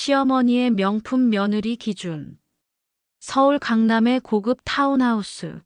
시어머니의 명품 며느리 기준. 서울 강남의 고급 타운하우스.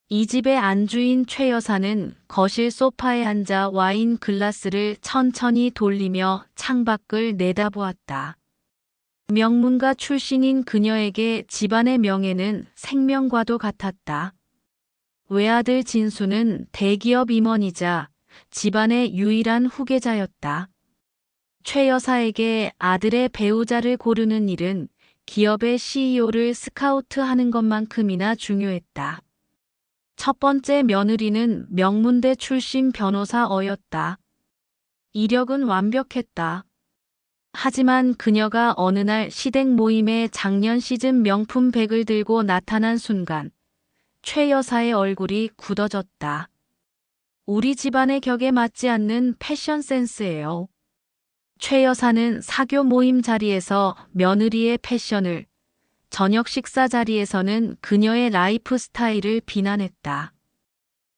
이 집의 안주인 최 여사는 거실 소파에 앉아 와인 글라스를 천천히 돌리며 창밖을 내다보았다. 명문가 출신인 그녀에게 집안의 명예는 생명과도 같았다. 외아들 진수는 대기업 임원이자 집안의 유일한 후계자였다. 최 여사에게 아들의 배우자를 고르는 일은 기업의 CEO를 스카우트하는 것만큼이나 중요했다. 첫 번째 며느리는 명문대 출신 변호사어였다. 이력은 완벽했다. 하지만 그녀가 어느 날 시댁 모임에 작년 시즌 명품 백을 들고 나타난 순간 최 여사의 얼굴이 굳어졌다. 우리 집안의 격에 맞지 않는 패션 센스예요. 최 여사는 사교 모임 자리에서 며느리의 패션을, 저녁 식사 자리에서는 그녀의 라이프 스타일을 비난했다.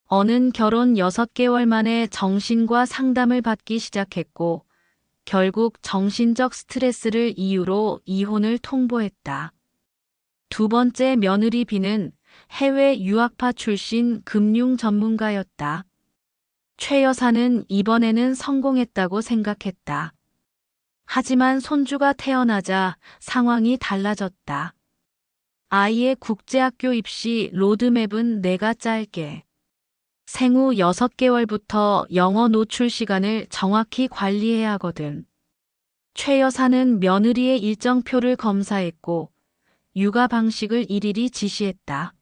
어는 결혼 6개월 만에 정신과 상담을 받기 시작했고 결국 정신적 스트레스를 이유로 이혼을 통보했다. 두 번째 며느리 B는 해외 유학파 출신 금융 전문가였다. 최 여사는 이번에는 성공했다고 생각했다. 하지만 손주가 태어나자 상황이 달라졌다. 아이의 국제학교 입시 로드맵은 내가 짤게. 생후 6개월부터 영어 노출 시간을 정확히 관리해야 하거든. 최 여사는 며느리의 일정표를 검사했고 육아 방식을 일일이 지시했다.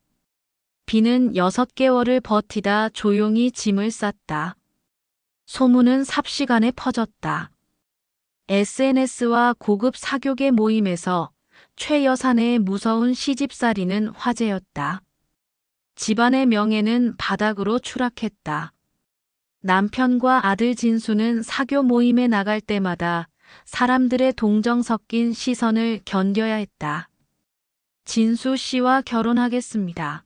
B는 6개월을 버티다 조용히 짐을 쌌다. 소문은 삽시간에 퍼졌다. SNS와 고급 사교계 모임에서 최 여사네의 무서운 시집살이는 화제였다. 집안의 명예는 바닥으로 추락했다. 남편과 아들 진수는 사교 모임에 나갈 때마다 사람들의 동정 섞인 시선을 견뎌야 했다. 진수 씨와 결혼하겠습니다.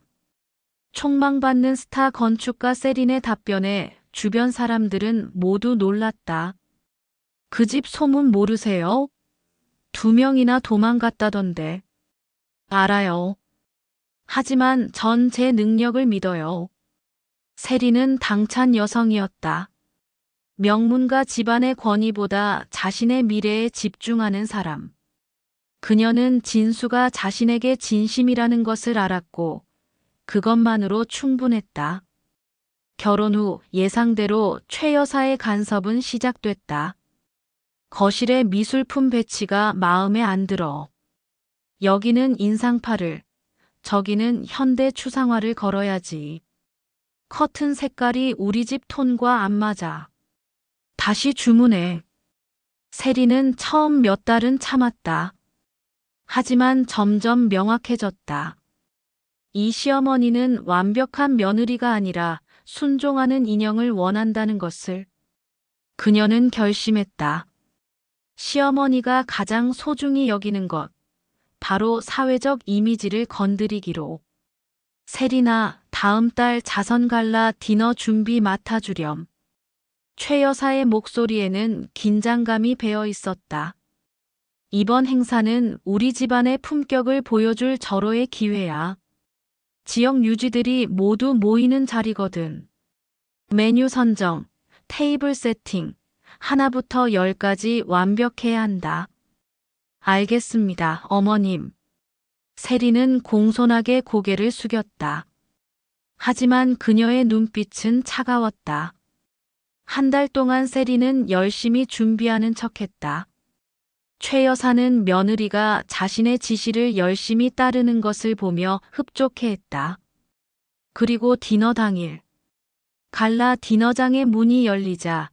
촉망받는 스타 건축가 세린의 답변에 주변 사람들은 모두 놀랐다. 그 집 소문 모르세요? 2명이나 도망갔다던데. 알아요. 하지만 전 제 능력을 믿어요. 세린은 당찬 여성이었다. 명문가 집안의 권위보다 자신의 미래에 집중하는 사람. 그녀는 진수가 자신에게 진심이라는 것을 알았고 그것만으로 충분했다. 결혼 후 예상대로 최 여사의 간섭은 시작됐다. 거실에 미술품 배치가 마음에 안 들어. 여기는 인상파를, 저기는 현대 추상화를 걸어야지. 커튼 색깔이 우리 집 톤과 안 맞아. 다시 주문해. 세리는 처음 몇 달은 참았다. 하지만 점점 명확해졌다. 이 시어머니는 완벽한 며느리가 아니라 순종하는 인형을 원한다는 것을. 그녀는 결심했다. 시어머니가 가장 소중히 여기는 것, 바로 사회적 이미지를 건드리기로. 세리나, 다음 달 자선갈라 디너 준비 맡아주렴. 최 여사의 목소리에는 긴장감이 배어 있었다. 이번 행사는 우리 집안의 품격을 보여줄 절호의 기회야. 지역 유지들이 모두 모이는 자리거든. 메뉴 선정, 테이블 세팅, 하나부터 10까지 완벽해야 한다. 알겠습니다, 어머님. 세리는 공손하게 고개를 숙였다. 하지만 그녀의 눈빛은 차가웠다. 한 달 동안 세리는 열심히 준비하는 척했다. 최 여사는 며느리가 자신의 지시를 열심히 따르는 것을 보며 흡족해했다. 그리고 디너 당일, 갈라 디너장의 문이 열리자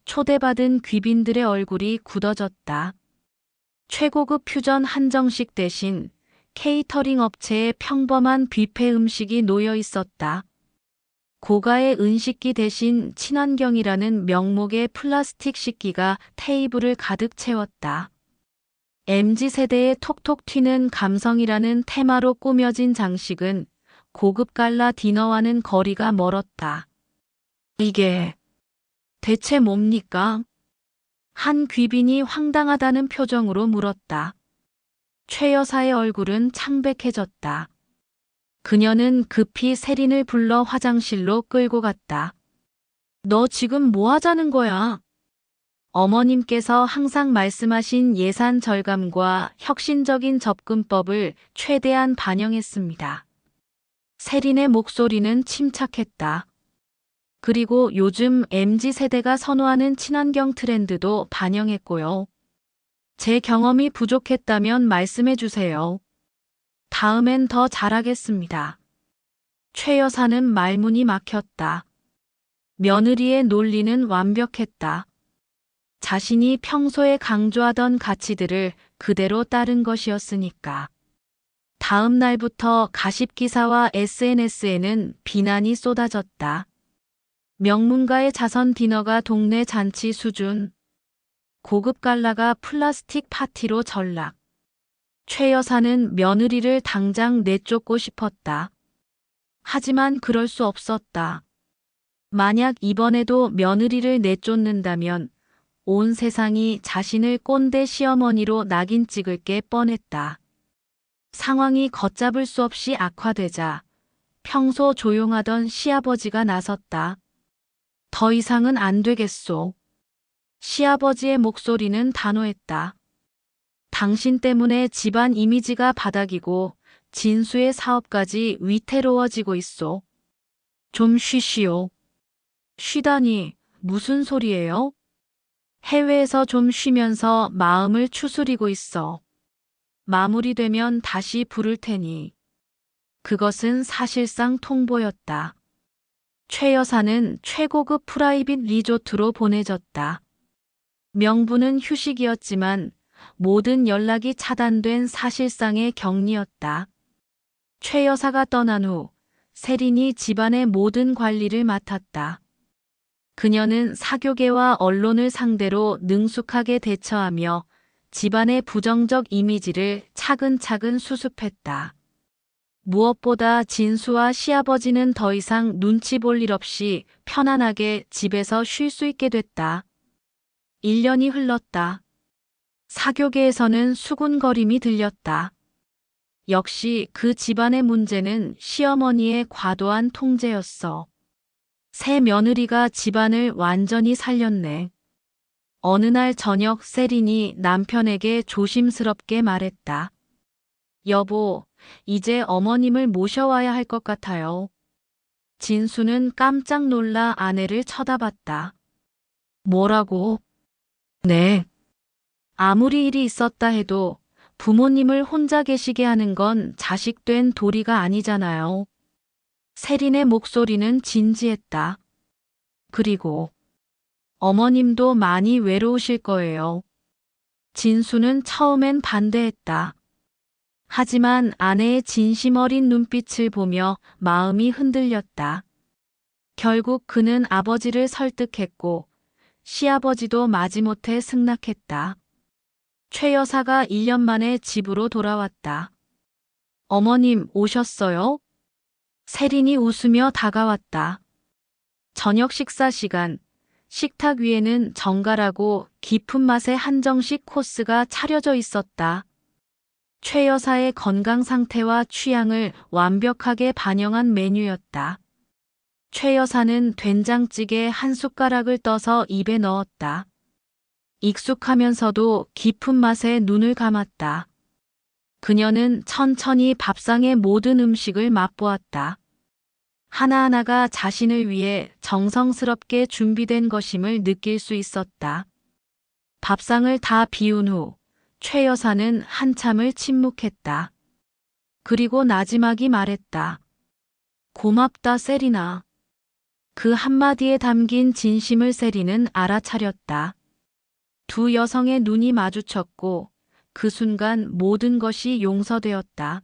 초대받은 귀빈들의 얼굴이 굳어졌다. 최고급 퓨전 한정식 대신 케이터링 업체의 평범한 뷔페 음식이 놓여 있었다. 고가의 은식기 대신 친환경이라는 명목의 플라스틱 식기가 테이블을 가득 채웠다. MZ세대의 톡톡 튀는 감성이라는 테마로 꾸며진 장식은 고급 갈라 디너와는 거리가 멀었다. 이게 대체 뭡니까? 한 귀빈이 황당하다는 표정으로 물었다. 최 여사의 얼굴은 창백해졌다. 그녀는 급히 세린을 불러 화장실로 끌고 갔다. 너 지금 뭐 하자는 거야? 어머님께서 항상 말씀하신 예산 절감과 혁신적인 접근법을 최대한 반영했습니다. 세린의 목소리는 침착했다. 그리고 요즘 MZ세대가 선호하는 친환경 트렌드도 반영했고요. 제 경험이 부족했다면 말씀해 주세요. 다음엔 더 잘하겠습니다. 최 여사는 말문이 막혔다. 며느리의 논리는 완벽했다. 자신이 평소에 강조하던 가치들을 그대로 따른 것이었으니까. 다음 날부터 가십기사와 SNS에는 비난이 쏟아졌다. 명문가의 자선 디너가 동네 잔치 수준. 고급 갈라가 플라스틱 파티로 전락. 최 여사는 며느리를 당장 내쫓고 싶었다. 하지만 그럴 수 없었다. 만약 이번에도 며느리를 내쫓는다면 온 세상이 자신을 꼰대 시어머니로 낙인 찍을 게 뻔했다. 상황이 걷잡을 수 없이 악화되자 평소 조용하던 시아버지가 나섰다. 더 이상은 안 되겠소. 시아버지의 목소리는 단호했다. 당신 때문에 집안 이미지가 바닥이고 진수의 사업까지 위태로워지고 있소. 좀 쉬시오. 쉬다니 무슨 소리예요? 해외에서 좀 쉬면서 마음을 추스리고 있어. 마무리되면 다시 부를 테니. 그것은 사실상 통보였다. 최 여사는 최고급 프라이빗 리조트로 보내졌다. 명분은 휴식이었지만 모든 연락이 차단된 사실상의 격리였다. 최 여사가 떠난 후 세린이 집안의 모든 관리를 맡았다. 그녀는 사교계와 언론을 상대로 능숙하게 대처하며 집안의 부정적 이미지를 차근차근 수습했다. 무엇보다 진수와 시아버지는 더 이상 눈치 볼 일 없이 편안하게 집에서 쉴 수 있게 됐다. 1년이 흘렀다. 사교계에서는 수군거림이 들렸다. 역시 그 집안의 문제는 시어머니의 과도한 통제였어. 새 며느리가 집안을 완전히 살렸네. 어느 날 저녁 세린이 남편에게 조심스럽게 말했다. 여보, 이제 어머님을 모셔와야 할 것 같아요. 진수는 깜짝 놀라 아내를 쳐다봤다. 뭐라고? 네. 아무리 일이 있었다 해도 부모님을 혼자 계시게 하는 건 자식된 도리가 아니잖아요. 세린의 목소리는 진지했다. 그리고 어머님도 많이 외로우실 거예요. 진수는 처음엔 반대했다. 하지만 아내의 진심 어린 눈빛을 보며 마음이 흔들렸다. 결국 그는 아버지를 설득했고 시아버지도 마지못해 승낙했다. 최 여사가 1년 만에 집으로 돌아왔다. 어머님 오셨어요? 세린이 웃으며 다가왔다. 저녁 식사 시간, 식탁 위에는 정갈하고 깊은 맛의 한정식 코스가 차려져 있었다. 최 여사의 건강 상태와 취향을 완벽하게 반영한 메뉴였다. 최 여사는 된장찌개 한 숟가락을 떠서 입에 넣었다. 익숙하면서도 깊은 맛에 눈을 감았다. 그녀는 천천히 밥상의 모든 음식을 맛보았다. 하나하나가 자신을 위해 정성스럽게 준비된 것임을 느낄 수 있었다. 밥상을 다 비운 후 최 여사는 한참을 침묵했다. 그리고 나지막이 말했다. 고맙다 세린아. 그 한마디에 담긴 진심을 세린은 알아차렸다. 두 여성의 눈이 마주쳤고 그 순간 모든 것이 용서되었다.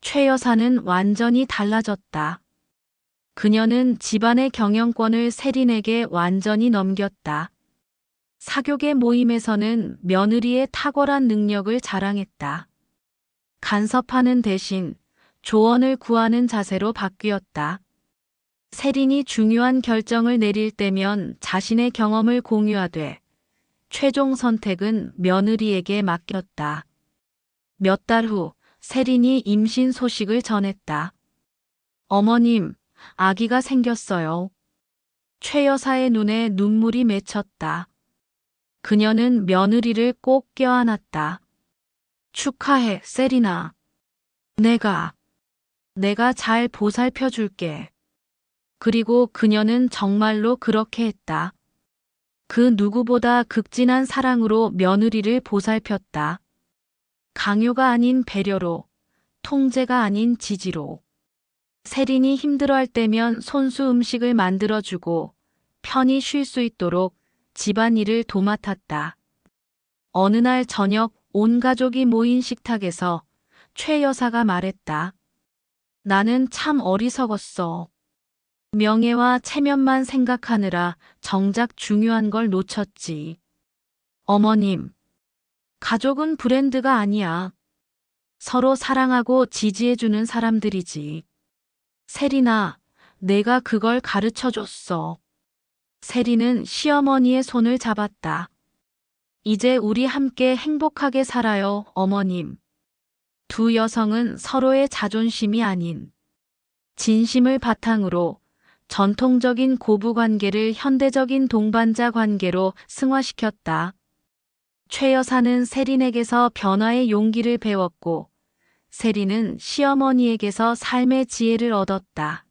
최 여사는 완전히 달라졌다. 그녀는 집안의 경영권을 세린에게 완전히 넘겼다. 사교계 모임에서는 며느리의 탁월한 능력을 자랑했다. 간섭하는 대신 조언을 구하는 자세로 바뀌었다. 세린이 중요한 결정을 내릴 때면 자신의 경험을 공유하되 최종 선택은 며느리에게 맡겼다. 몇 달 후 세린이 임신 소식을 전했다. 어머님, 아기가 생겼어요. 최 여사의 눈에 눈물이 맺혔다. 그녀는 며느리를 꼭 껴안았다. 축하해, 세린아. 내가 잘 보살펴 줄게. 그리고 그녀는 정말로 그렇게 했다. 그 누구보다 극진한 사랑으로 며느리를 보살폈다. 강요가 아닌 배려로, 통제가 아닌 지지로. 세린이 힘들어할 때면 손수 음식을 만들어주고 편히 쉴 수 있도록 집안일을 도맡았다. 어느 날 저녁 온 가족이 모인 식탁에서 최 여사가 말했다. 나는 참 어리석었어. 명예와 체면만 생각하느라 정작 중요한 걸 놓쳤지. 어머님, 가족은 브랜드가 아니야. 서로 사랑하고 지지해주는 사람들이지. 세린아, 내가 그걸 가르쳐줬어. 세린은 시어머니의 손을 잡았다. 이제 우리 함께 행복하게 살아요, 어머님. 두 여성은 서로의 자존심이 아닌 진심을 바탕으로 전통적인 고부 관계를 현대적인 동반자 관계로 승화시켰다. 최 여사는 세린에게서 변화의 용기를 배웠고, 세린은 시어머니에게서 삶의 지혜를 얻었다.